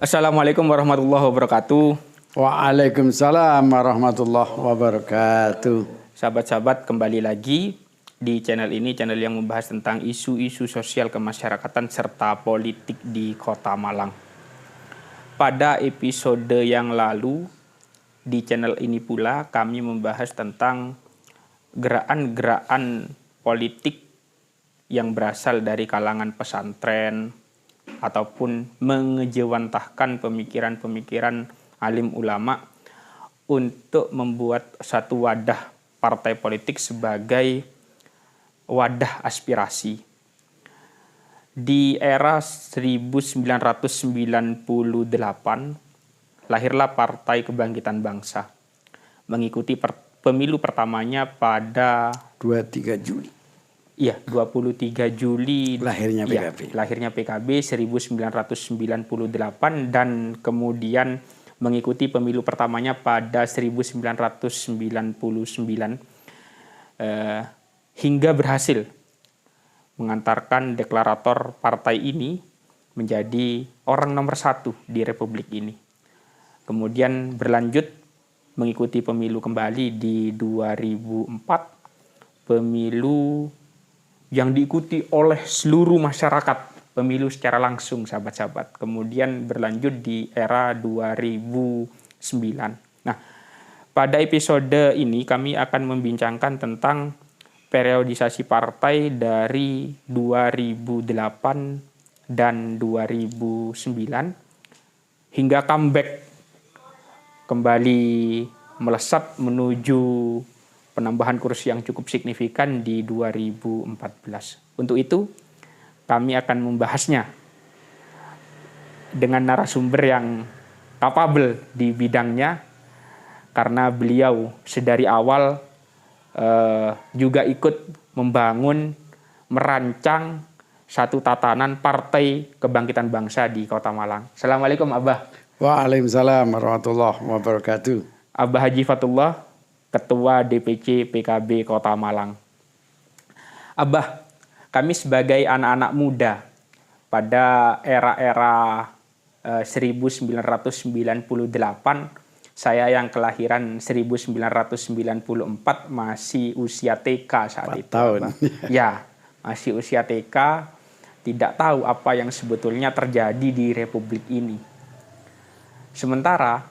Assalamualaikum warahmatullahi wabarakatuh. Waalaikumsalam warahmatullahi wabarakatuh. Sahabat-sahabat, kembali lagi di channel ini, channel yang membahas tentang isu-isu sosial kemasyarakatan serta politik di Kota Malang. Pada episode yang lalu, di channel ini pula kami membahas tentang gerakan-gerakan politik yang berasal dari kalangan pesantren, ataupun mengejawantahkan pemikiran-pemikiran alim ulama untuk membuat satu wadah partai politik sebagai wadah aspirasi. Di era 1998 lahirlah Partai Kebangkitan Bangsa, mengikuti pemilu pertamanya pada 23 Juli. Iya, 23 Juli lahirnya PKB. Lahirnya PKB 1998 dan kemudian mengikuti pemilu pertamanya pada 1999 hingga berhasil mengantarkan deklarator partai ini menjadi orang nomor 1 di Republik ini. Kemudian berlanjut mengikuti pemilu kembali di 2004, pemilu yang diikuti oleh seluruh masyarakat, pemilu secara langsung, sahabat-sahabat. Kemudian berlanjut di era 2009. Nah, pada episode ini kami akan membincangkan tentang periodisasi partai dari 2008 dan 2009 hingga comeback kembali melesat menuju penambahan kursi yang cukup signifikan di 2014. Untuk itu, kami akan membahasnya dengan narasumber yang kapabel di bidangnya, karena beliau sedari awal juga ikut membangun, merancang satu tatanan Partai Kebangkitan Bangsa di Kota Malang. Assalamualaikum, Abah. Waalaikumsalam warahmatullahi wabarakatuh. Abah Haji Fatullah, Ketua DPC PKB Kota Malang. Abah, kami sebagai anak-anak muda pada era-era 1998, saya yang kelahiran 1994 masih usia TK saat 4 itu. tahun. Abah. Ya, masih usia TK, tidak tahu apa yang sebetulnya terjadi di Republik ini. Sementara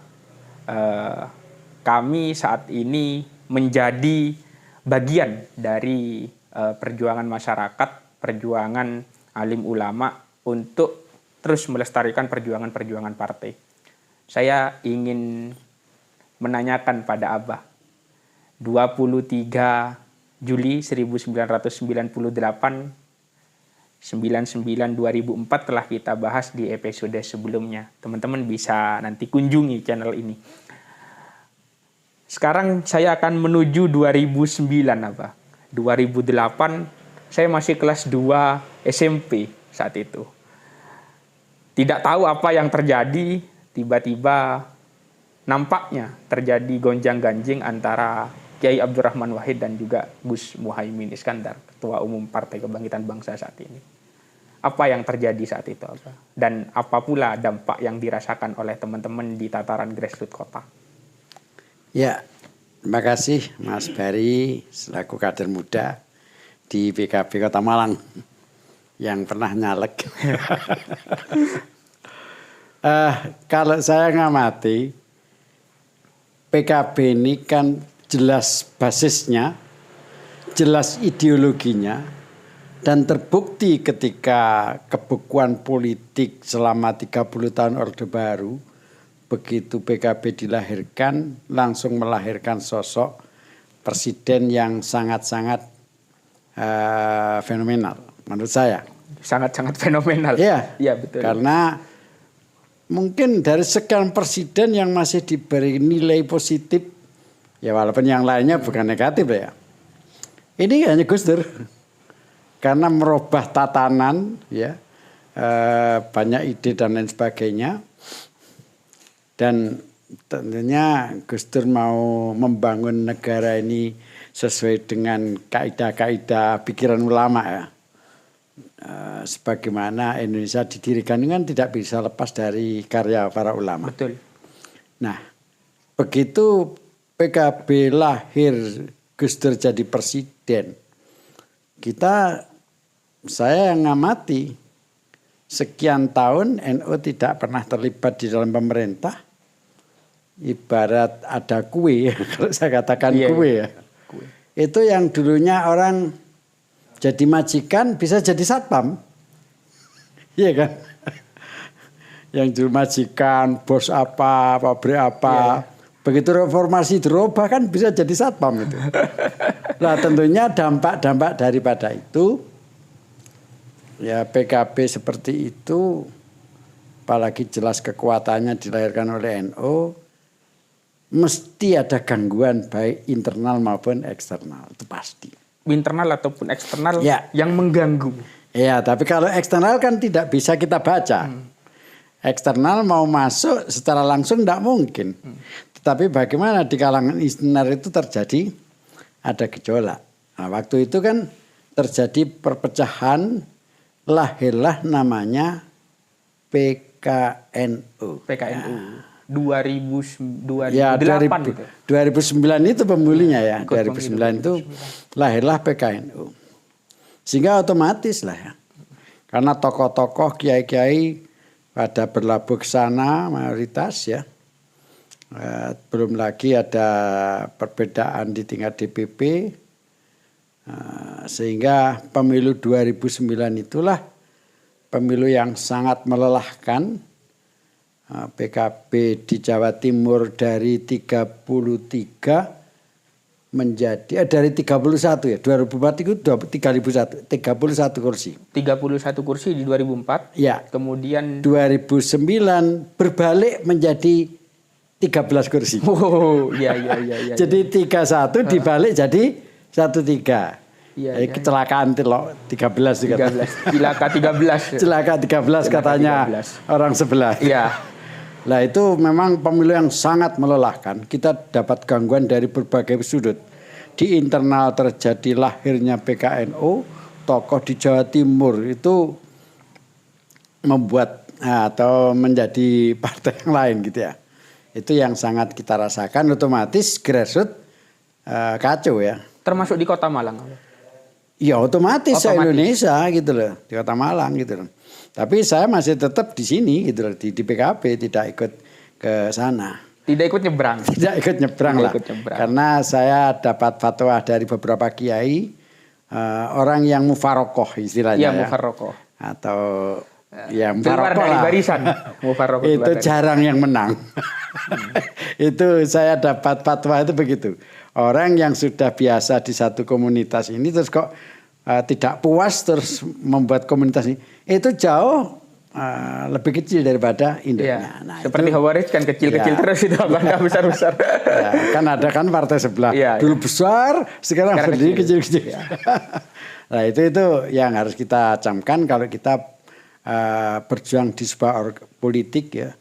kami saat ini menjadi bagian dari perjuangan masyarakat, perjuangan alim ulama untuk terus melestarikan perjuangan-perjuangan partai. Saya ingin menanyakan pada Abah, 23 Juli 1998, 99-2004 telah kita bahas di episode sebelumnya. Teman-teman bisa nanti kunjungi channel ini. Sekarang saya akan menuju 2009, apa? 2008 saya masih kelas 2 SMP saat itu. Tidak tahu apa yang terjadi, tiba-tiba nampaknya terjadi gonjang-ganjing antara Kiai Abdurrahman Wahid dan juga Gus Muhaimin Iskandar, Ketua Umum Partai Kebangkitan Bangsa saat ini. Apa yang terjadi saat itu, apa? Dan apa pula dampak yang dirasakan oleh teman-teman di tataran grassroots kota? Ya, terima kasih Mas Bari selaku kader muda di PKB Kota Malang yang pernah nyalek. Kalau saya ngamati, PKB ini kan jelas basisnya, jelas ideologinya, dan terbukti ketika kebekuan politik selama 30 tahun Orde Baru. Begitu PKB dilahirkan, langsung melahirkan sosok presiden yang sangat-sangat fenomenal menurut saya. Sangat-sangat fenomenal. Iya, ya, betul. Karena mungkin dari sekian presiden yang masih diberi nilai positif, ya walaupun yang lainnya bukan negatif ya. Ini hanya Gus Dur, karena merubah tatanan, ya banyak ide dan lain sebagainya. Dan tentunya Gus Dur mau membangun negara ini sesuai dengan kaidah-kaidah pikiran ulama ya. sebagaimana Indonesia didirikan kan tidak bisa lepas dari karya para ulama. Betul. Nah, begitu PKB lahir, Gus Dur jadi presiden, saya yang ngamati sekian tahun NU tidak pernah terlibat di dalam pemerintah. Ibarat ada kue, kalau saya katakan kue ya. Kue. Itu yang dulunya orang jadi majikan bisa jadi satpam. Iya kan? Yang dulu majikan, bos apa, pabrik apa. Begitu reformasi dirubah kan bisa jadi satpam itu. Nah tentunya dampak-dampak daripada itu, ya PKB seperti itu, apalagi jelas kekuatannya dilahirkan oleh NU, mesti ada gangguan baik internal maupun eksternal, itu pasti. Internal ataupun eksternal yang mengganggu. Ya, tapi kalau eksternal kan tidak bisa kita baca. Eksternal mau masuk secara langsung tidak mungkin. Tetapi bagaimana di kalangan internal itu terjadi ada gejolak. Nah, waktu itu kan terjadi perpecahan, lahirlah namanya PKNU. PKNU. 2008 itu. 2009 itu pemulinya ya. 2009 itu lahirlah PKNU. Sehingga otomatis lah ya. Karena tokoh-tokoh kiai-kiai pada berlabuh ke sana mayoritas ya. Belum lagi ada perbedaan di tingkat DPP. Sehingga pemilu 2009 itulah pemilu yang sangat melelahkan. PKB di Jawa Timur dari 33 menjadi dari 31 ya 2004 itu 31 kursi. 31 kursi di 2004. Ya. Kemudian 2009 berbalik menjadi 13 kursi. Oh, iya. Jadi 31 dibalik jadi 13. Iya. Kecelakaan telok 13 juga. 13. Cilaka 13. Katanya 13. Orang sebelah. Iya. Nah itu memang pemilu yang sangat melelahkan. Kita dapat gangguan dari berbagai sudut. Di internal terjadi lahirnya PKNU, tokoh di Jawa Timur itu membuat atau menjadi partai yang lain gitu ya. Itu yang sangat kita rasakan, otomatis grassroots kacau ya. Termasuk di Kota Malang. Ya otomatis. Indonesia gitu loh, di Kota Malang gitu loh. Tapi saya masih tetap di sini gitu loh, di PKB, tidak ikut ke sana. Tidak ikut nyebrang. Tidak ikut nyebrang lah. Karena saya dapat fatwa dari beberapa kiai, orang yang mufarokoh istilahnya. Iya, mufarokoh. Atau ya mufarokoh dari lah. barisan. Mufarokoh itu jarang yang menang. Itu saya dapat fatwa itu begitu. Orang yang sudah biasa di satu komunitas ini terus kok tidak puas terus membuat komunitas ini, itu jauh lebih kecil daripada induknya. Ya, nah, seperti Hawaris kan kecil-kecil terus itu nggak besar-besar. Ya, kan ada kan partai sebelah dulu besar, sekarang berdiri kecil-kecil. Ya. Nah itu yang harus kita camkan kalau kita berjuang di sebuah politik ya.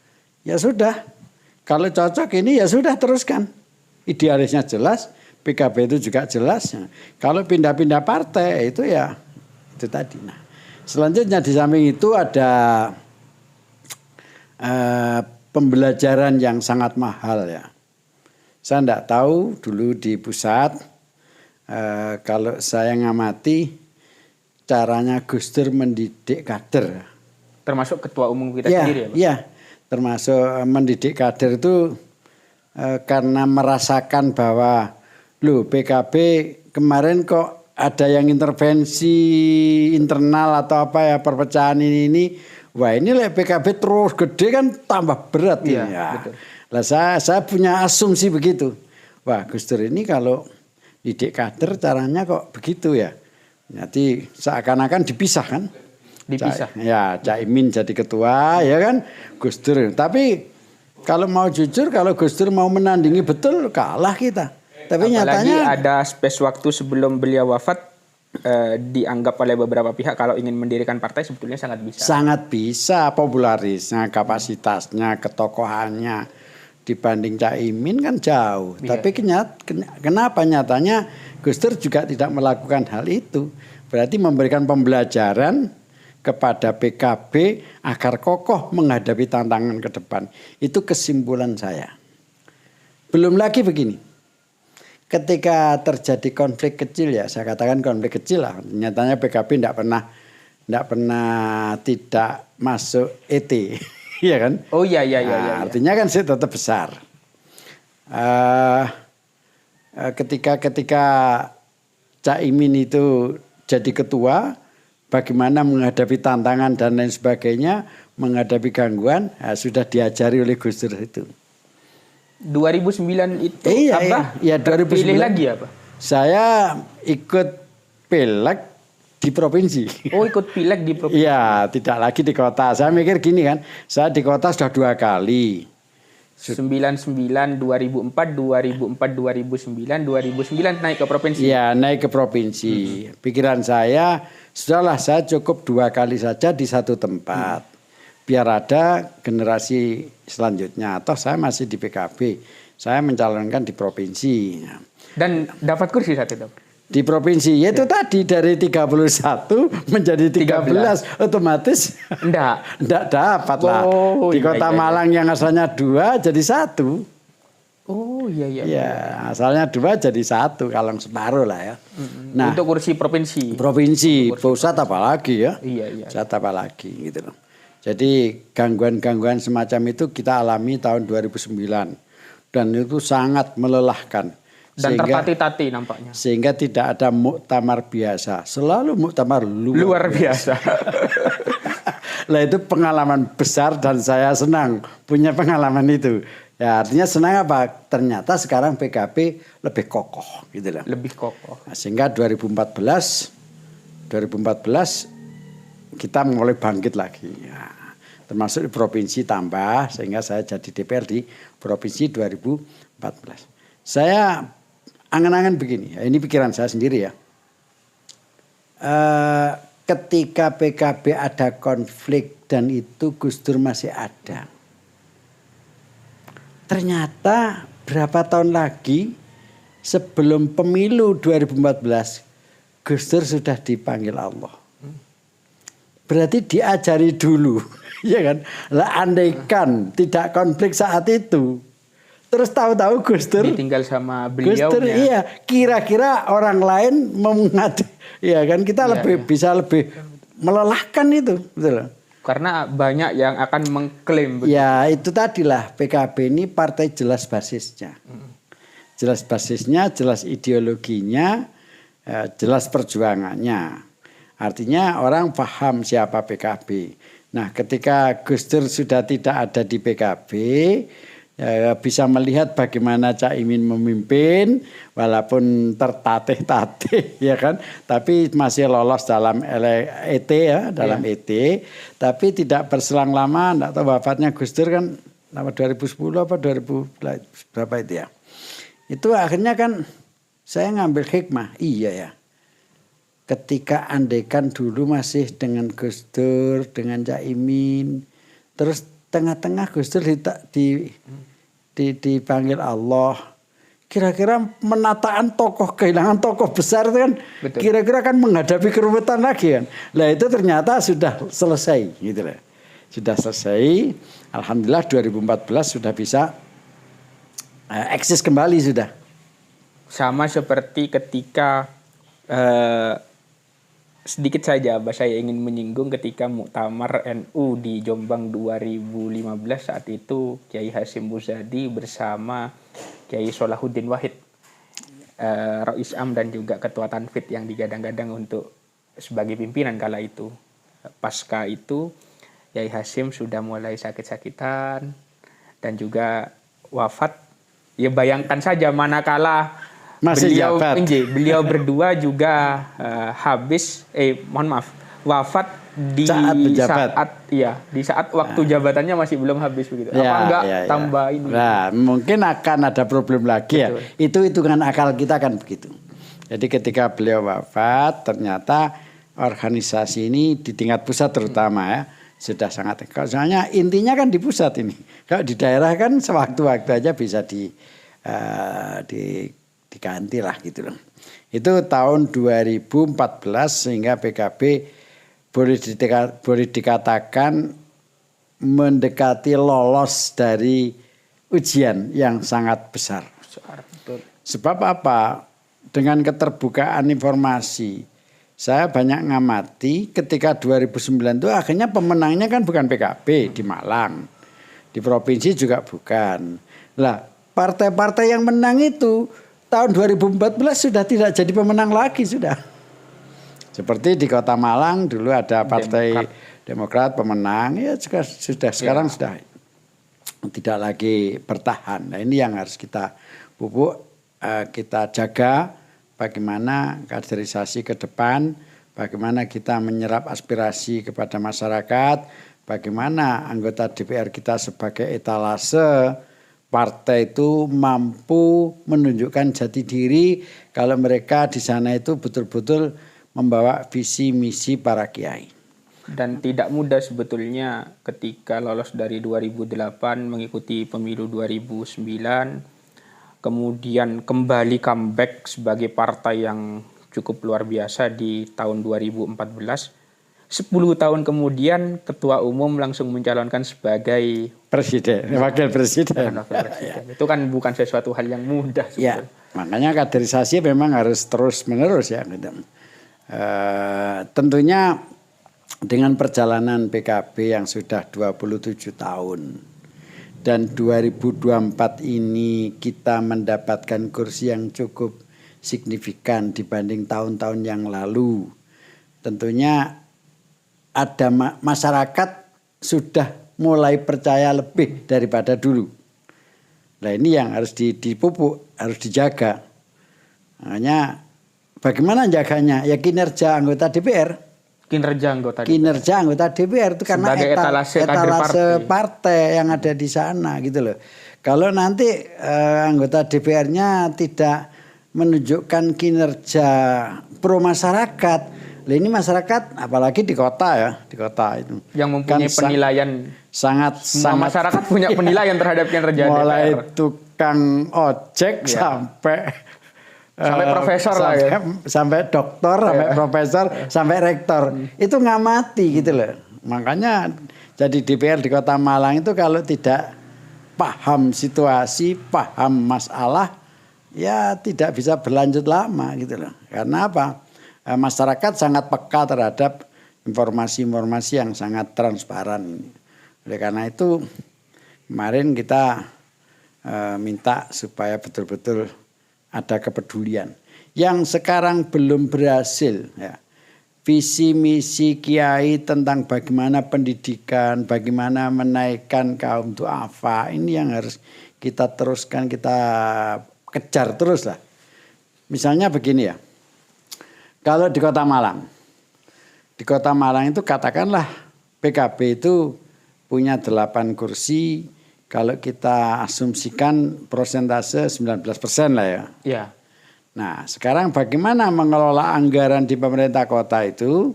Ya sudah, kalau cocok ini ya sudah teruskan. Idealisnya jelas. PKB itu juga jelas. Kalau pindah-pindah partai itu ya itu tadi. Nah, selanjutnya di samping itu ada pembelajaran yang sangat mahal ya. Saya tidak tahu dulu di pusat kalau saya ngamati caranya Gus Dur mendidik kader. Termasuk ketua umum kita sendiri ya, Pak? Iya, termasuk mendidik kader itu karena merasakan bahwa PKB kemarin kok ada yang intervensi internal atau apa ya perpecahan ini. Wah ini PKB terus gede kan tambah berat ya. Betul. Lah saya punya asumsi begitu. Wah Gus Dur ini kalau didik kader caranya kok begitu ya. Nanti seakan-akan dipisah kan. Dipisah. Cak Imin jadi ketua ya kan Gus Dur. Tapi kalau mau jujur kalau Gus Dur mau menandingi betul kalah kita. Tapi apalagi nyatanya ada space waktu sebelum beliau wafat dianggap oleh beberapa pihak kalau ingin mendirikan partai sebetulnya sangat bisa. Sangat bisa, popularisnya, kapasitasnya, ketokohannya dibanding Cak Imin kan jauh. Tapi kenapa nyatanya Gus Dur juga tidak melakukan hal itu. Berarti memberikan pembelajaran kepada PKB agar kokoh menghadapi tantangan ke depan. Itu kesimpulan saya. Belum lagi begini. Ketika terjadi konflik kecil ya, saya katakan konflik kecil lah. Nyatanya PKB tidak pernah tidak masuk ET. Iya kan? Oh iya. Artinya kan sih tetap besar. Ketika Cak Imin itu jadi ketua, bagaimana menghadapi tantangan dan lain sebagainya, menghadapi gangguan, sudah diajari oleh Gus Dur itu. 2009 itu Iya, 2009. Pilih lagi apa? Saya ikut pileg di provinsi. Oh, ikut pileg di provinsi. Iya, tidak lagi di kota. Saya mikir gini kan, saya di kota sudah 2 kali. 99, 2004, 2009, 2009 naik ke provinsi. Iya, naik ke provinsi. Pikiran saya, sudahlah saya cukup 2 kali saja di satu tempat. Biar ada generasi selanjutnya. Atau saya masih di PKB. Saya mencalonkan di provinsi. Dan dapat kursi saat itu? Di provinsi, yaitu tadi dari 31 menjadi 13, otomatis enggak dapat lah. Di Kota Malang yang asalnya 2 jadi 1. Oh iya. Ya, asalnya 2 jadi 1, kalau separuh lah ya. Nah, untuk kursi provinsi. Provinsi, pusat apalagi ya. Iya. Pusat apalagi gitu loh. Jadi gangguan-gangguan semacam itu kita alami tahun 2009 dan itu sangat melelahkan. Dan tertati-tati nampaknya. Sehingga tidak ada muktamar biasa. Selalu muktamar luar biasa. Lah itu pengalaman besar dan saya senang punya pengalaman itu. Ya artinya senang apa? Ternyata sekarang PKB lebih kokoh gitu loh. Lebih kokoh. Nah, sehingga 2014 kita mulai bangkit lagi. Ya, termasuk di provinsi tambah sehingga saya jadi DPR di provinsi 2014. Saya angan-angan begini, ini pikiran saya sendiri ya. Ketika PKB ada konflik dan itu Gus Dur masih ada. Ternyata berapa tahun lagi sebelum pemilu 2014 Gus Dur sudah dipanggil Allah. Berarti diajari dulu, ya kan? Lah andaikan tidak konflik saat itu. Terus tahu-tahu Gus Dur ditinggal sama beliau. Gus Dur, iya, kira-kira orang lain mengadu, ya kan kita bisa lebih melelahkan itu, betul. Karena banyak yang akan mengklaim. Betul. Ya itu tadilah PKB ini partai jelas basisnya, jelas basisnya, jelas ideologinya, jelas perjuangannya. Artinya orang paham siapa PKB. Nah, ketika Gus Dur sudah tidak ada di PKB. Ya, bisa melihat bagaimana Cak Imin memimpin walaupun tertatih-tatih ya kan, tapi masih lolos dalam ET ya, dalam ET, tapi tidak berselang lama, enggak tahu wafatnya Gus Dur kan 2010 apa 2000 berapa itu ya. Itu akhirnya kan saya ngambil hikmah, iya ya. Ketika andaikan dulu masih dengan Gus Dur, dengan Cak Imin, terus tengah-tengah Gus Dur dipanggil Allah. Kira-kira menataan tokoh, kehilangan tokoh besar itu kan. Betul. Kira-kira kan menghadapi kerumitan lagi kan. Lah itu ternyata sudah selesai gitu loh. Sudah selesai. Alhamdulillah 2014 sudah bisa eksis kembali sudah. Sama seperti ketika sedikit saja saya ingin menyinggung ketika Muktamar NU di Jombang 2015 saat itu Kiai Hasyim Muzadi bersama Kiai Solahuddin Wahid, Rais Am dan juga Ketua Tanfid yang digadang-gadang untuk sebagai pimpinan kala itu. Pasca itu Kiai Hasyim sudah mulai sakit-sakitan dan juga wafat. Ya bayangkan saja manakala masih beliau berdua juga wafat di saat waktu jabatannya masih belum habis begitu. Apa enggak tambah ini? Nah, mungkin akan ada problem lagi. Betul. Ya. Itu hitungan akal kita kan begitu. Jadi ketika beliau wafat ternyata organisasi ini di tingkat pusat terutama ya sudah sangat. Soalnya intinya kan di pusat ini. Kalau di daerah kan sewaktu-waktu aja bisa diganti lah gitu loh. Itu tahun 2014 sehingga PKB boleh dikatakan mendekati lolos dari ujian yang sangat besar. Sebab apa? Dengan keterbukaan informasi, saya banyak ngamati ketika 2009 itu akhirnya pemenangnya kan bukan PKB di Malang. Di provinsi juga bukan. Lah, partai-partai yang menang itu tahun 2014 sudah tidak jadi pemenang lagi sudah. Seperti di Kota Malang dulu ada Partai Demokrat pemenang, ya juga sudah sekarang sudah tidak lagi bertahan. Nah, ini yang harus kita pupuk, kita jaga bagaimana kaderisasi ke depan, bagaimana kita menyerap aspirasi kepada masyarakat, bagaimana anggota DPR kita sebagai etalase partai itu mampu menunjukkan jati diri kalau mereka di sana itu betul-betul membawa visi misi para kiai. Dan tidak mudah sebetulnya ketika lolos dari 2008 mengikuti pemilu 2009, kemudian kembali comeback sebagai partai yang cukup luar biasa di tahun 2014. 10 tahun kemudian ketua umum langsung mencalonkan sebagai presiden, wakil presiden. Itu kan bukan sesuatu hal yang mudah. Ya, makanya kaderisasi memang harus terus menerus ya. Tentunya dengan perjalanan PKB yang sudah 27 tahun dan 2024 ini kita mendapatkan kursi yang cukup signifikan dibanding tahun-tahun yang lalu. Tentunya ada masyarakat sudah mulai percaya lebih daripada dulu. Nah, ini yang harus dipupuk, harus dijaga. Makanya bagaimana jaganya? Ya kinerja anggota DPR. Kinerja anggota DPR itu karena etalase partai yang ada di sana gitu loh. Kalau nanti anggota DPR-nya tidak menunjukkan kinerja pro masyarakat, ini masyarakat apalagi di kota ya, di kota itu yang mempunyai kan penilaian sangat masyarakat punya penilaian terhadap kinerja mulai DPR. Tukang ojek sampai profesor lah ya. Sampai doktor, sampai profesor, sampai rektor. Itu ngamati gitu loh. Makanya jadi DPR di Kota Malang itu kalau tidak paham situasi, paham masalah, ya tidak bisa berlanjut lama gitu loh. Karena apa? Masyarakat sangat peka terhadap informasi-informasi yang sangat transparan. Oleh karena itu kemarin kita minta supaya betul-betul ada kepedulian. Yang sekarang belum berhasil ya. Visi misi kiai tentang bagaimana pendidikan, bagaimana menaikkan kaum duafa, ini yang harus kita teruskan, kita kejar terus lah. Misalnya begini ya. Kalau di Kota Malang. Di Kota Malang itu katakanlah PKB itu punya 8 kursi. Kalau kita asumsikan persentase 19% lah ya. Iya. Nah, sekarang bagaimana mengelola anggaran di pemerintah kota itu?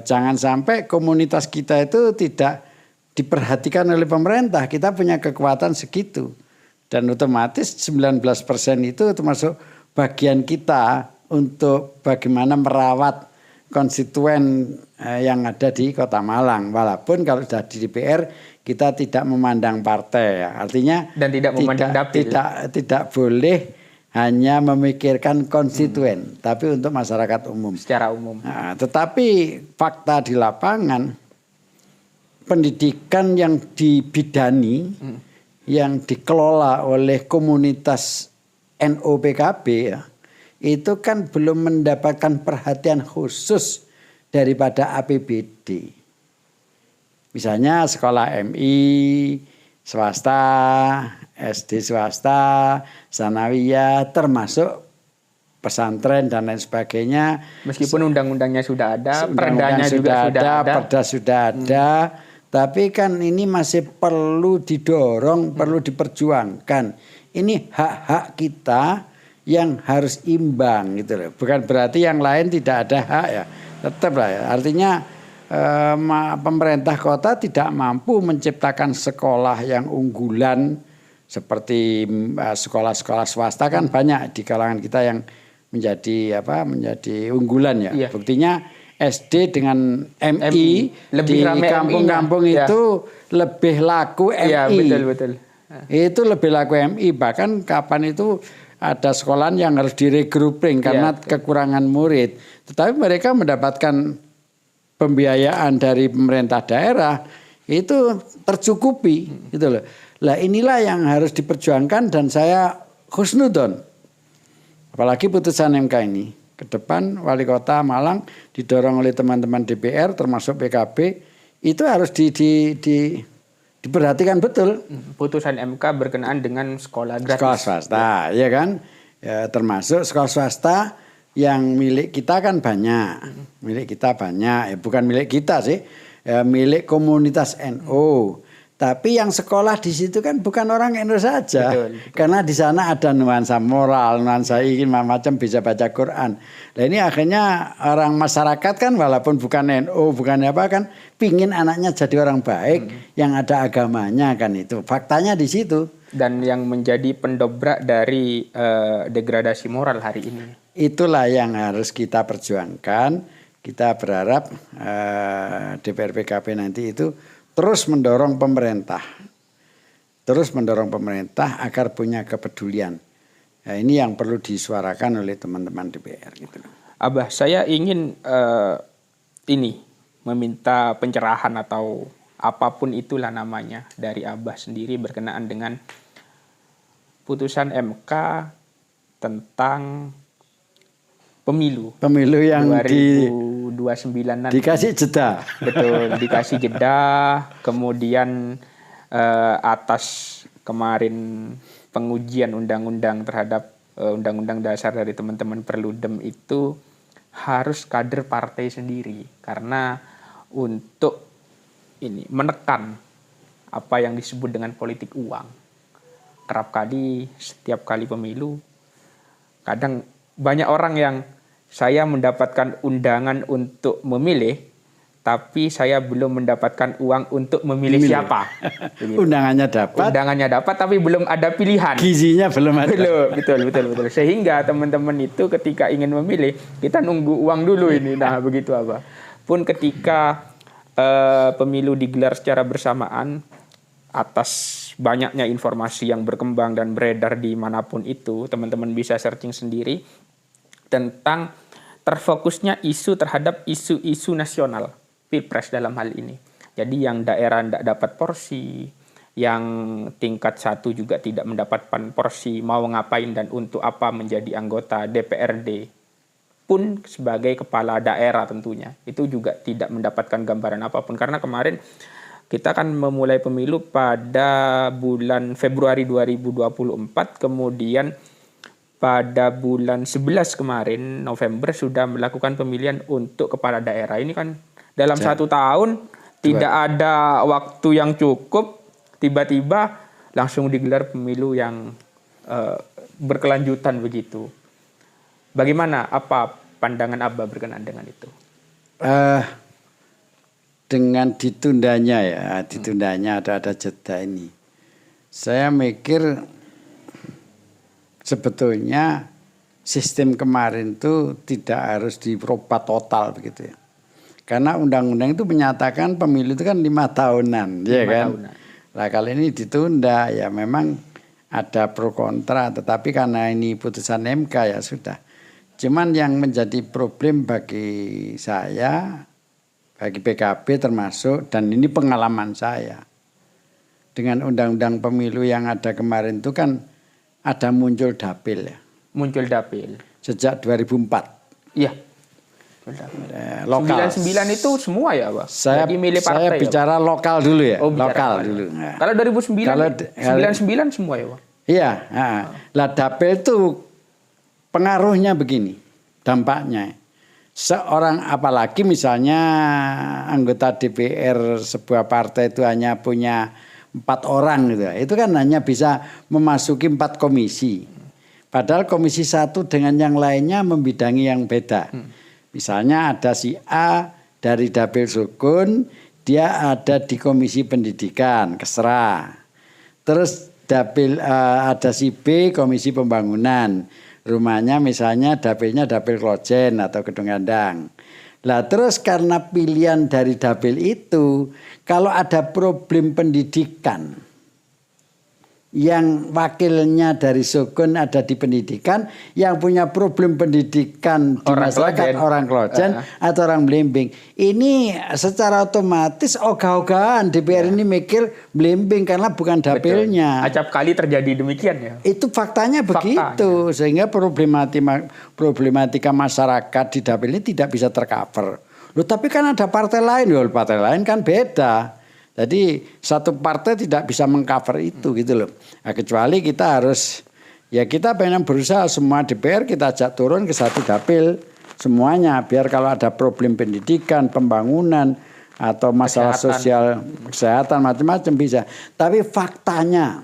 Jangan sampai komunitas kita itu tidak diperhatikan oleh pemerintah. Kita punya kekuatan segitu. Dan otomatis 19% itu termasuk bagian kita untuk bagaimana merawat konstituen yang ada di Kota Malang. Walaupun kalau sudah di DPR kita tidak memandang partai ya. Artinya dan tidak memandang dapil. Tidak boleh hanya memikirkan konstituen, tapi untuk masyarakat umum. Secara umum. Nah, tetapi fakta di lapangan pendidikan yang dibidani, yang dikelola oleh komunitas NU-PKB ya, itu kan belum mendapatkan perhatian khusus daripada APBD. Misalnya sekolah MI, swasta, SD swasta, sanawiyah, termasuk pesantren dan lain sebagainya. Meskipun undang-undangnya sudah ada, perdanya juga sudah ada. Perda sudah ada, tapi kan ini masih perlu didorong, perlu diperjuangkan. Ini hak-hak kita yang harus imbang gitu loh. Bukan berarti yang lain tidak ada hak ya. Tetap lah ya. Artinya pemerintah kota tidak mampu menciptakan sekolah yang unggulan Seperti sekolah-sekolah swasta kan banyak di kalangan kita yang menjadi unggulan ya. Iya. Buktinya SD dengan MI Lebih di rame kampung-kampung MI-nya. itu lebih laku MI. Iya, betul. Itu lebih laku MI. Bahkan kapan itu ada sekolahan yang harus diregrouping karena kekurangan murid. Tetapi mereka mendapatkan pembiayaan dari pemerintah daerah itu tercukupi gitu loh. Lah inilah yang harus diperjuangkan dan saya husnudon. Apalagi putusan MK ini. Ke depan wali kota Malang didorong oleh teman-teman DPR termasuk PKB itu harus diperhatikan betul. Putusan MK berkenaan dengan sekolah gratis. Sekolah swasta, ya kan? Ya, termasuk sekolah swasta yang milik kita kan banyak. Milik kita banyak, ya bukan milik kita sih. Ya, milik komunitas NU. Tapi yang sekolah di situ kan bukan orang NU saja. Betul. Karena di sana ada nuansa moral, nuansa ingin macam bisa baca Quran. Nah ini akhirnya orang masyarakat kan walaupun bukan NU, bukan apa kan pingin anaknya jadi orang baik yang ada agamanya kan itu. Faktanya di situ. Dan yang menjadi pendobrak dari degradasi moral hari ini. Itulah yang harus kita perjuangkan. Kita berharap DPR PKB nanti itu terus mendorong pemerintah agar punya kepedulian. Nah, ini yang perlu disuarakan oleh teman-teman DPR gitu. Abah, saya ingin meminta pencerahan atau apapun itulah namanya dari Abah sendiri berkenaan dengan putusan MK tentang pemilu yang 2029 dikasih jeda. Betul, dikasih jeda. Kemudian atas kemarin pengujian undang-undang terhadap undang-undang dasar dari teman-teman Perludem itu harus kader partai sendiri karena untuk menekan apa yang disebut dengan politik uang. Kerap kali setiap kali pemilu kadang banyak orang yang saya mendapatkan undangan untuk memilih, tapi saya belum mendapatkan uang untuk memilih siapa. Undangannya dapat, tapi belum ada pilihan. Gizinya belum ada. Betul. Sehingga teman-teman itu ketika ingin memilih, kita nunggu uang dulu ini. Nah, begitu apa. Pun ketika pemilu digelar secara bersamaan, atas banyaknya informasi yang berkembang dan beredar di manapun itu, teman-teman bisa searching sendiri tentang terfokusnya isu terhadap isu-isu nasional Pilpres dalam hal ini. Jadi yang daerah tidak dapat porsi, yang tingkat 1 juga tidak mendapatkan porsi, mau ngapain dan untuk apa menjadi anggota DPRD pun sebagai kepala daerah tentunya. Itu juga tidak mendapatkan gambaran apapun karena kemarin kita kan memulai pemilu pada bulan Februari 2024, kemudian pada bulan 11 kemarin, November, sudah melakukan pemilihan untuk kepala daerah. Ini kan dalam 1 tahun tidak ada waktu yang cukup, tiba-tiba langsung digelar pemilu yang berkelanjutan begitu. Bagaimana, apa pandangan Abah berkenaan dengan itu? Dengan ditundanya ada jeda ini. Saya mikir sebetulnya sistem kemarin itu tidak harus dirubah total begitu ya. Karena undang-undang itu menyatakan pemilu itu kan 5 tahunan, ya kan. Nah kali ini ditunda ya memang ada pro kontra, tetapi karena ini putusan MK ya sudah. Cuman yang menjadi problem bagi saya, bagi PKB termasuk, dan ini pengalaman saya dengan undang-undang pemilu yang ada kemarin itu kan ada muncul dapil ya. Muncul dapil. Sejak 2004. Iya. Lokal. 99 itu semua ya, Pak? Saya bicara ya, lokal dulu ya. Lokal dulu. Nah. Kalau 2009, 99 semua ya, Pak? Iya. Lah dapil itu pengaruhnya begini. Dampaknya. Seorang apalagi misalnya anggota DPR sebuah partai itu hanya punya 4 orang gitu. Itu kan hanya bisa memasuki 4 komisi. Padahal komisi 1 dengan yang lainnya membidangi yang beda. Misalnya ada si A dari Dapil Sukun, dia ada di komisi pendidikan, Kesra. Terus dapil ada si B komisi pembangunan. Rumahnya misalnya dapilnya dapil Klojen atau Gedung Gandang. Lah terus karena pilihan dari dapil itu, kalau ada problem pendidikan yang wakilnya dari Sukun ada di pendidikan, yang punya problem pendidikan di masyarakat orang Klojen atau orang Blimbing, ini secara otomatis ogah-ogahan DPR ini mikir Blimbing karena bukan dapilnya. Betul. Acap kali terjadi demikian ya. Itu faktanya begitu, sehingga problematika masyarakat di dapil ini tidak bisa tercover. Loh, tapi kan ada partai lain, loh, partai lain kan beda. Jadi satu partai tidak bisa mengcover itu gitu loh. Nah, kecuali kita harus, ya kita pengen berusaha semua DPR kita ajak turun ke satu dapil semuanya. Biar kalau ada problem pendidikan, pembangunan, atau masalah sosial, kesehatan, macam-macam bisa. Tapi faktanya,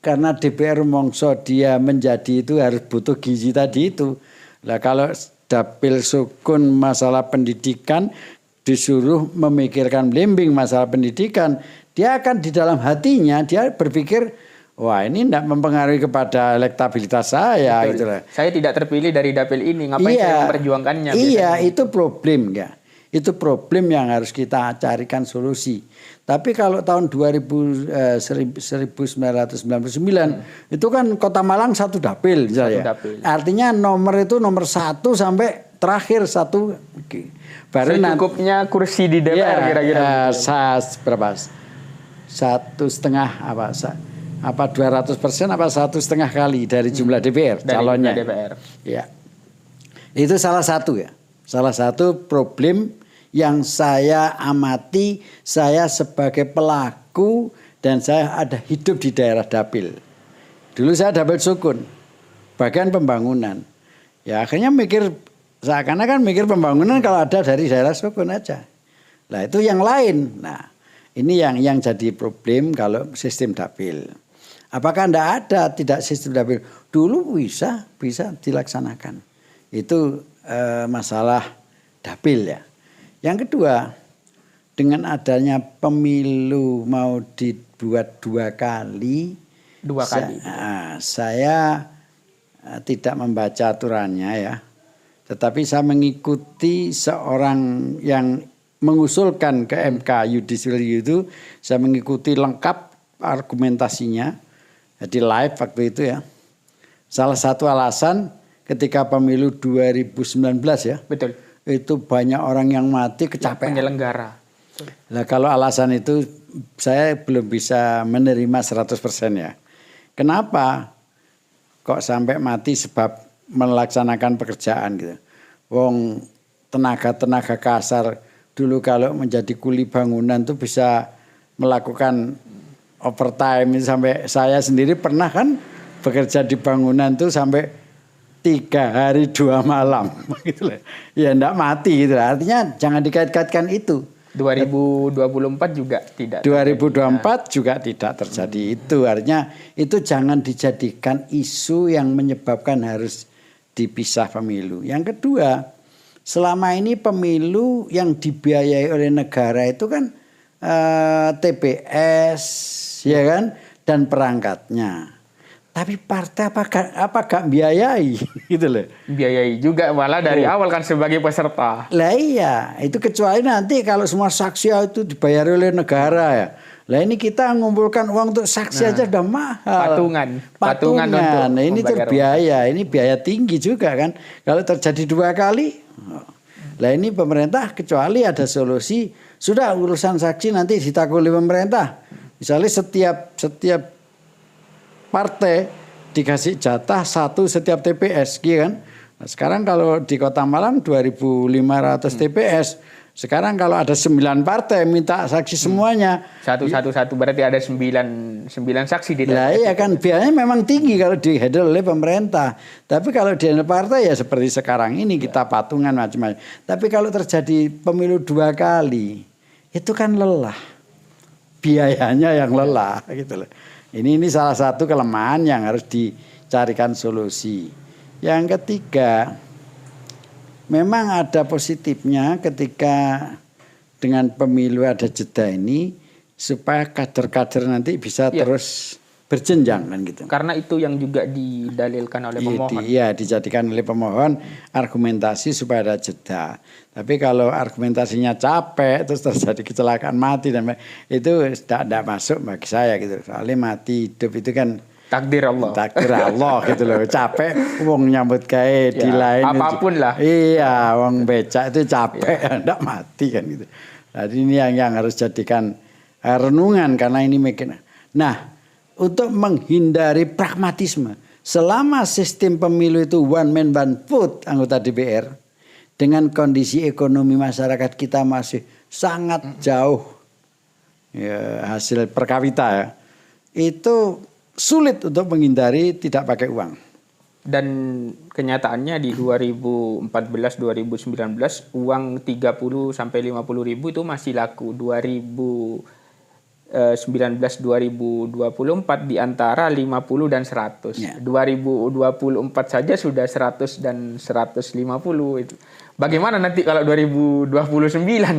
karena DPR mongso dia menjadi itu harus butuh gizi tadi itu. Lah kalau dapil Sukun masalah pendidikan, disuruh memikirkan Blimbing masalah pendidikan, dia akan di dalam hatinya dia berpikir, wah ini tidak mempengaruhi kepada elektabilitas saya. Gitu. Saya tidak terpilih dari dapil ini, ngapain saya memperjuangkannya? Iya, itu problem ya. Itu problem yang harus kita carikan solusi. Tapi kalau tahun 1999 itu kan Kota Malang satu dapil misalnya. Artinya nomor itu nomor 1 sampai terakhir 1. Baru cukupnya kursi di DPR kira-kira. Berapa? 1,5 apa 200% apa 1,5 kali dari jumlah DPR calonnya. Jumlah DPR. Ya. Itu salah satu ya. Salah satu problem yang saya amati, saya sebagai pelaku dan saya ada hidup di daerah dapil. Dulu saya dapil Sukun, bagian pembangunan. Ya akhirnya mikir, seakan-akan mikir pembangunan kalau ada dari daerah Sukun aja. Nah itu yang lain. Nah ini yang jadi problem kalau sistem dapil. Apakah tidak sistem dapil? Dulu bisa dilaksanakan. Itu masalah dapil ya. Yang kedua, dengan adanya pemilu mau dibuat 2 kali. Saya tidak membaca aturannya ya. Tetapi saya mengikuti seorang yang mengusulkan ke MK Judicial itu, saya mengikuti lengkap argumentasinya. Jadi live waktu itu ya. Salah satu alasan ketika pemilu 2019 ya. Betul. Itu banyak orang yang mati kecapean. Penyelenggara. Nah kalau alasan itu saya belum bisa menerima 100% ya. Kenapa kok sampai mati sebab melaksanakan pekerjaan gitu. Wong tenaga kasar dulu kalau menjadi kuli bangunan tuh bisa melakukan overtime sampai saya sendiri pernah kan bekerja di bangunan tuh sampai 3 hari 2 malam gitu loh. Ya enggak mati gitu. Artinya jangan dikait-kaitkan itu. 2024 juga tidak. 2024 juga tidak terjadi itu. Artinya itu jangan dijadikan isu yang menyebabkan harus dipisah pemilu. Yang kedua, selama ini pemilu yang dibiayai oleh negara itu kan TPS ya kan dan perangkatnya. Tapi partai apa gak biayai gitu loh. Biayai juga malah dari awal kan sebagai peserta. Lah iya, itu kecuali nanti kalau semua saksi itu dibayar oleh negara ya. Lah ini kita mengumpulkan uang untuk saksi aja udah mahal. Patungan. Nah ini terbiaya, ini biaya tinggi juga kan. Kalau terjadi 2 kali, lah ini pemerintah kecuali ada solusi, sudah urusan saksi nanti ditanggung pemerintah. Misalnya setiap partai dikasih jatah 1 setiap TPS, gitu kan? Nah, sekarang kalau di Kota Malang 2.500 TPS, sekarang kalau ada 9 partai minta saksi semuanya. Satu berarti ada 9 saksi di TPS. Nah, iya kan biayanya memang tinggi kalau di-handle oleh pemerintah. Tapi kalau di partai ya seperti sekarang ini kita patungan macam-macam. Tapi kalau terjadi pemilu 2 kali, itu kan lelah. Biayanya yang lelah gitu loh. Ini salah satu kelemahan yang harus dicarikan solusi. Yang ketiga, memang ada positifnya ketika dengan pemilu ada jeda ini supaya kader-kader nanti bisa terus berjenjang kan gitu. Karena itu yang juga didalilkan oleh pemohon. Iya, dijadikan oleh pemohon argumentasi supaya ada jeda. Tapi kalau argumentasinya capek terus terjadi kecelakaan mati dan itu tidak masuk bagi saya gitu. Soalnya mati hidup itu kan Takdir Allah. Takdir Allah gitu loh. Capek wong nyambut gawe di lain. Apapun lah. Iya, wong becak itu capek ndak mati kan gitu. Jadi ini yang harus jadikan renungan karena ini mungkin. Nah, untuk menghindari pragmatisme, selama sistem pemilu itu one man one vote anggota DPR, dengan kondisi ekonomi masyarakat kita masih sangat jauh ya, hasil per kapita ya, itu sulit untuk menghindari tidak pakai uang. Dan kenyataannya di 2014-2019 uang 30 sampai 50 ribu itu masih laku. 2019-2024 di antara 50 dan 100. Ya. 2024 saja sudah 100 dan 150 itu. Bagaimana nanti kalau 2029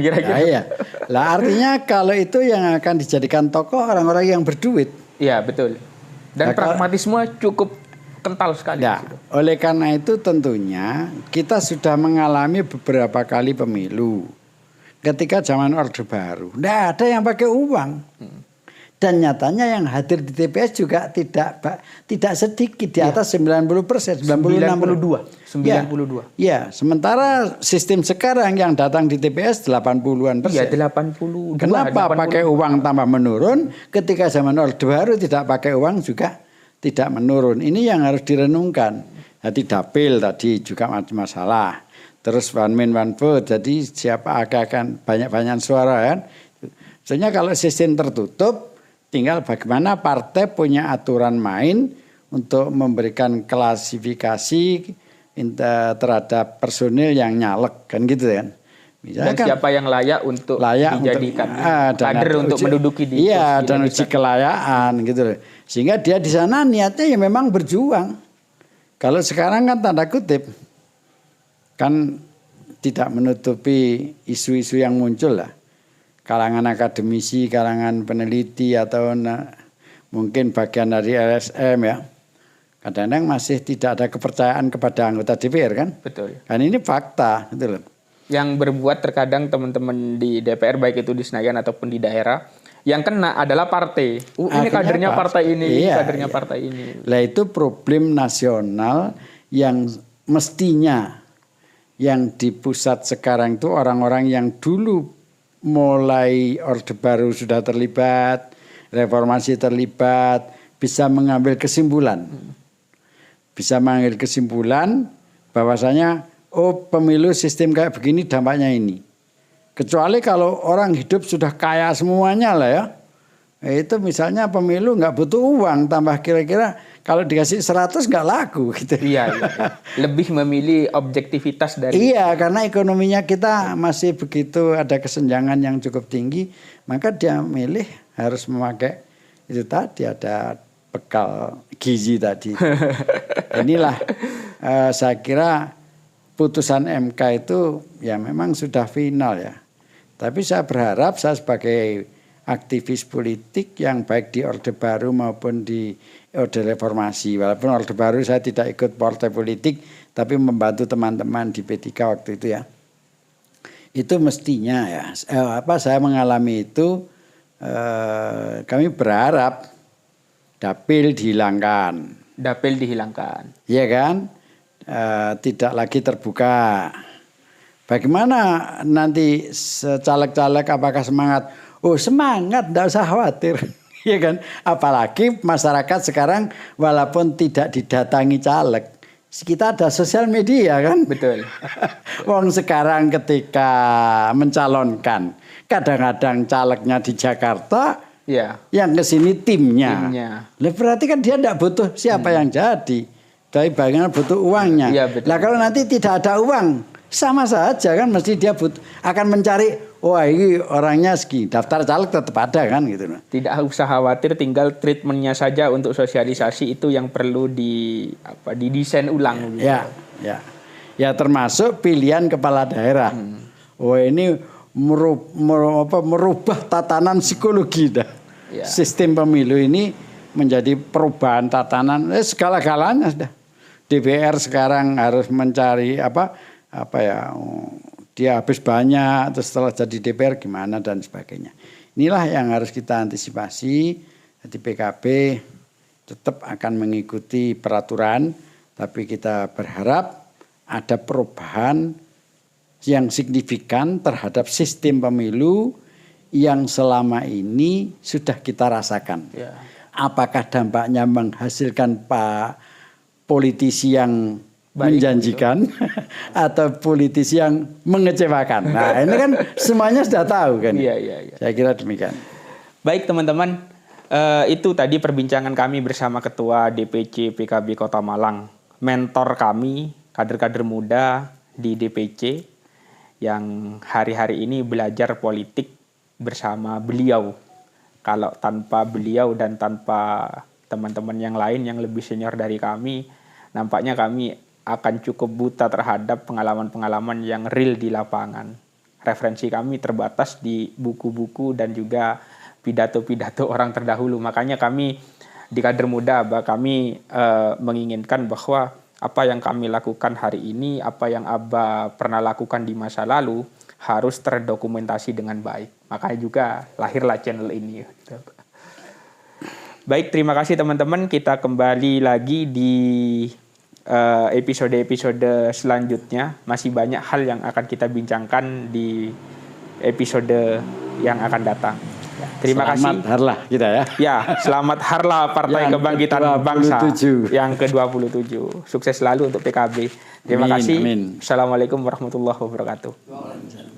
kira-kira? Iya. Lah artinya kalau itu yang akan dijadikan tokoh orang-orang yang berduit. Iya, betul. Dan pragmatisme cukup kental sekali. Ya, oleh karena itu tentunya kita sudah mengalami beberapa kali pemilu. Ketika zaman Orde Baru, tidak ada yang pakai uang. Dan nyatanya yang hadir di TPS juga tidak sedikit, di atas 90%, 92. Ya, sementara sistem sekarang yang datang di TPS 80-an persen. Iya, 82. Kenapa 82. Pakai uang tambah menurun, ketika zaman Orde Baru tidak pakai uang juga tidak menurun. Ini yang harus direnungkan. Jadi dapil tadi juga masalah. Terus one man one vote, jadi siapa akan banyak-banyak suara kan. Sebenarnya kalau sistem tertutup, tinggal bagaimana partai punya aturan main untuk memberikan klasifikasi terhadap personil yang nyalek kan gitu kan. Dan siapa yang layak untuk dijadikan kader untuk menduduki di iya, dan uji kelayaan gitu loh. Sehingga dia di sana niatnya ya memang berjuang. Kalau sekarang kan tanda kutip kan tidak menutupi isu-isu yang muncul lah. Kalangan akademisi, kalangan peneliti atau mungkin bagian dari LSM ya. Kadang-kadang masih tidak ada kepercayaan kepada anggota DPR kan? Betul. Kan ini fakta gitu loh. Yang berbuat terkadang teman-teman di DPR baik itu di Senayan ataupun di daerah yang kena adalah partai. Ini kadernya partai ini, iya, kadernya partai ini. Lah itu problem nasional yang mestinya yang di pusat sekarang itu orang-orang yang dulu mulai Orde Baru sudah terlibat, reformasi terlibat, bisa mengambil kesimpulan. Bisa mengambil kesimpulan bahwasanya pemilu sistem kayak begini dampaknya ini. Kecuali kalau orang hidup sudah kaya semuanya lah ya. Itu misalnya pemilu nggak butuh uang, tambah kira-kira kalau dikasih 100 nggak laku gitu. Iya. Lebih memilih objektivitas dari. Iya, karena ekonominya kita masih begitu ada kesenjangan yang cukup tinggi, maka dia milih harus memakai itu tadi ada bekal gizi tadi. Inilah saya kira putusan MK itu ya memang sudah final ya. Tapi saya berharap saya sebagai aktivis politik yang baik di Orde Baru maupun di Orde Reformasi. Walaupun Orde Baru saya tidak ikut partai politik, tapi membantu teman-teman di P3 waktu itu ya. Itu mestinya ya. Saya mengalami itu, kami berharap dapil dihilangkan. Dapil dihilangkan. Iya kan? Tidak lagi terbuka. Bagaimana nanti caleg-caleg apakah semangat? Oh semangat, tidak usah khawatir. Ya kan? Apalagi masyarakat sekarang walaupun tidak didatangi caleg, kita ada sosial media kan? Betul. Wong sekarang ketika mencalonkan, kadang-kadang calegnya di Jakarta, ya. Yang kesini timnya. Lah berarti kan dia tidak butuh siapa yang jadi. Tapi bagaimana butuh uangnya. Ya, lah kalau nanti tidak ada uang, sama saja kan, mesti dia akan mencari, wah ini orangnya segini, daftar caleg tetap ada kan gitu. Tidak usah khawatir, tinggal treatmentnya saja untuk sosialisasi itu yang perlu didesain ulang. Gitu. Ya termasuk pilihan kepala daerah. Wah ini merubah tatanan psikologi dah. Ya. Sistem pemilu ini menjadi perubahan tatanan segala-galanya sudah. DPR sekarang harus mencari dia habis banyak terus setelah jadi DPR gimana dan sebagainya. Inilah yang harus kita antisipasi. Jadi PKB tetap akan mengikuti peraturan, tapi kita berharap ada perubahan yang signifikan terhadap sistem pemilu yang selama ini sudah kita rasakan. Ya. Apakah dampaknya menghasilkan politisi yang menjanjikan atau politisi yang mengecewakan. Nah, ini kan semuanya sudah tahu kan. Iya. Saya kira demikian. Baik teman-teman, itu tadi perbincangan kami bersama Ketua DPC PKB Kota Malang, mentor kami, kader-kader muda di DPC yang hari-hari ini belajar politik bersama beliau. Kalau tanpa beliau dan tanpa teman-teman yang lain yang lebih senior dari kami, nampaknya kami akan cukup buta terhadap pengalaman-pengalaman yang real di lapangan. Referensi kami terbatas di buku-buku dan juga pidato-pidato orang terdahulu. Makanya kami di kader muda, kami menginginkan bahwa apa yang kami lakukan hari ini, apa yang Abah pernah lakukan di masa lalu, harus terdokumentasi dengan baik. Makanya juga lahirlah channel ini. Baik, terima kasih teman-teman. Kita kembali lagi di episode-episode selanjutnya. Masih banyak hal yang akan kita bincangkan di episode yang akan datang. Terima kasih. Selamat Harlah kita ya. Ya, selamat Harlah Partai Kebangkitan Bangsa yang ke-27. Sukses selalu untuk PKB. Terima kasih. Assalamualaikum warahmatullahi wabarakatuh.